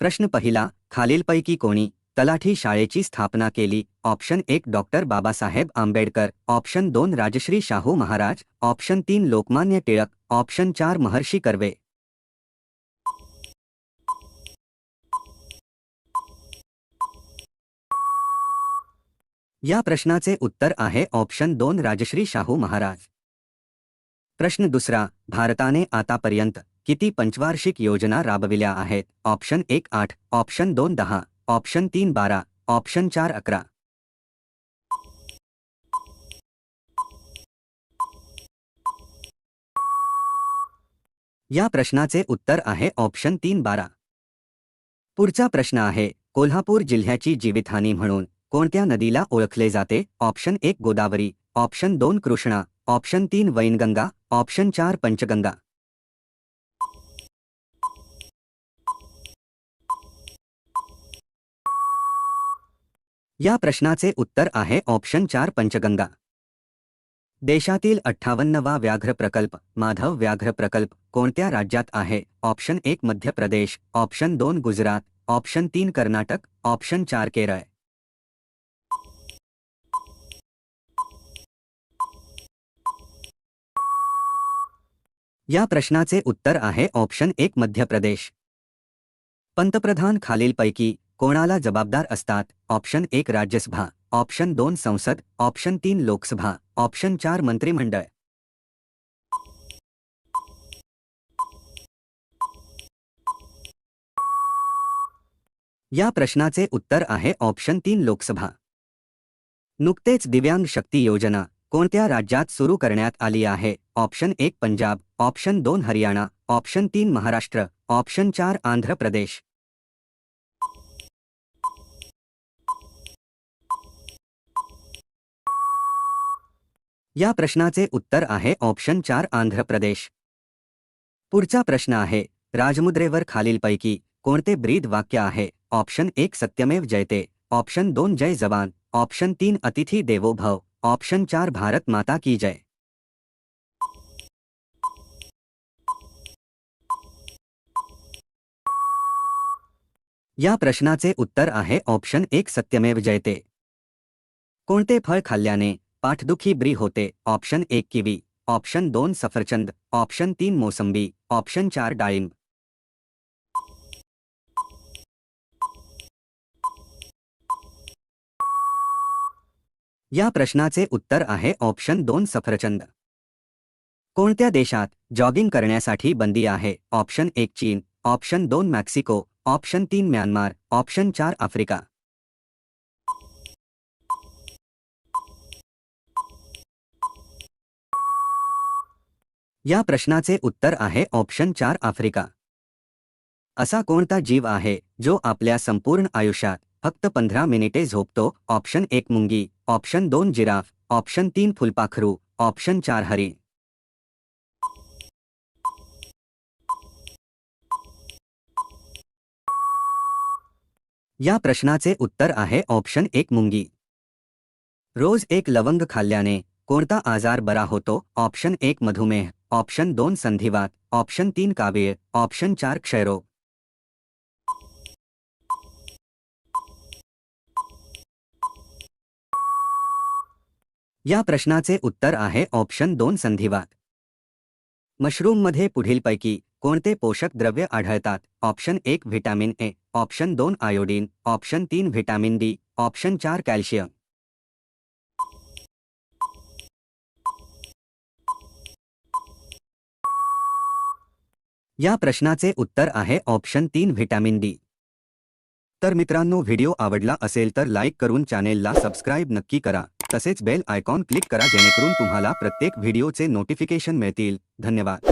प्रश्न पहिला, खालीलपैकी कोणी तलाठी शाळेची स्थापना केली? Option 1 doctor Babasaheb Ambedkar, option 2 Rajarshi Shahu Maharaj, option 3 Lokmanya Tilak, option 4 Maharshi Karve. या प्रश्नाचे उत्तर आहे ऑप्शन 2 राजश्री शाहू महाराज. प्रश्न दुसरा, भारताने आतापर्यंत किती पंचवार्षिक योजना राबविल्या आहेत? Option 1 8, option 2 10, option 3 12, option 4 11. या प्रश्नाचे उत्तर आहे ऑप्शन 3 12. पुढचा प्रश्न आहे, कोल्हापूर जिल्ह्याची जीवितहानी म्हणून कोणत्या नदीला ओळखले जाते? Option 1 Godavari, option 2 Krishna, option 3 Wainganga, option 4 Panchganga. या प्रश्नाचे उत्तर आहे ऑप्शन 4 पंचगंगा. देशातील 58वा व्याघ्र प्रकल्प माधव व्याघ्र प्रकल्प कोणत्या राज्यात आहे? Option 1 Madhya Pradesh, option 2 Gujarat, option 3 Karnataka, option 4 Kerala. या प्रश्नाचे उत्तर आहे ऑप्शन 1 मध्य प्रदेश. पंतप्रधान खालीलपैकी कोणाला जबाबदार असतात? ऑप्शन 1 राज्यसभा, ऑप्शन 2 संसद, ऑप्शन 3 लोकसभा, ऑप्शन 4 मंत्रिमंडळ. या प्रश्नाचे उत्तर आहे ऑप्शन 3 लोकसभा. नुकतेच दिव्यांग शक्ती योजना कोणत्या राज्यात सुरू करण्यात आली आहे? Option 1 Punjab, option 2 Haryana, option 3 Maharashtra, option 4 Andhra Pradesh. या प्रश्नाचे उत्तर आहे ऑप्शन 4 आंध्र प्रदेश. पुढचा प्रश्न आहे, राजमुद्रेवर खालीलपैकी कोणते ब्रीद वाक्य आहे? ऑप्शन 1 सत्यमेव जयते, ऑप्शन 2 जय जवान, ऑप्शन 3 अतिथि देवो भव, ऑप्शन 4 भारत माता की जय. या प्रश्नाचे उत्तर आहे ऑप्शन 1 सत्यमेव जयते. कोणते फळ खाल्ल्याने पाठदुखी बरी होते? ऑप्शन 1 किवी, ऑप्शन 2 सफरचंद, ऑप्शन 3 मोसंबी, ऑप्शन 4 डाळिंब. या प्रश्नाचे उत्तर आहे ऑप्शन 2 सफरचंद. कोणत्या देशात जॉगिंग करण्यासाठी बंदी आहे? ऑप्शन 1 चीन, option 2 Mexico, option 3 Myanmar, option 4 Africa. या प्रश्नाचे उत्तर आहे ऑप्शन 4 आफ्रिका. असा कोणता जीव आहे जो आपल्या संपूर्ण आयुष्यात फक्त 15 मिनिटे झोपतो? ऑप्शन 1 मुंगी, ऑप्शन 2 जिराफ, ऑप्शन 3 फुलपाखरू, ऑप्शन 4 हरिण. या प्रश्नाचे उत्तर आहे ऑप्शन 1 मुंगी. रोज 1 लवंग खाल्ल्याने कोणता आजार बरा होतो? ऑप्शन 1 मधुमेह, ऑप्शन 2 संधिवात, ऑप्शन 3 कावीळ, ऑप्शन 4 क्षयरोग. या प्रश्नाचे उत्तर आहे ऑप्शन 2 संधिवात. मशरूममध्ये पुढीलपैकी कोणते पोषक द्रव्य आढळतात? Option 1 vitamin A, option 2 iodine, option 3 vitamin D, option 4 calcium. या प्रश्नाचे उत्तर आहे ऑप्शन 3 व्हिटॅमिन डी. तर मित्रांनो, व्हिडिओ आवडला असेल तर लाईक करून चॅनेलला सबस्क्राईब नक्की करा. तसेच बेल आयकॉन क्लिक करा जेणेकरून तुम्हाला प्रत्येक व्हिडिओचे नोटिफिकेशन मिळतील. धन्यवाद.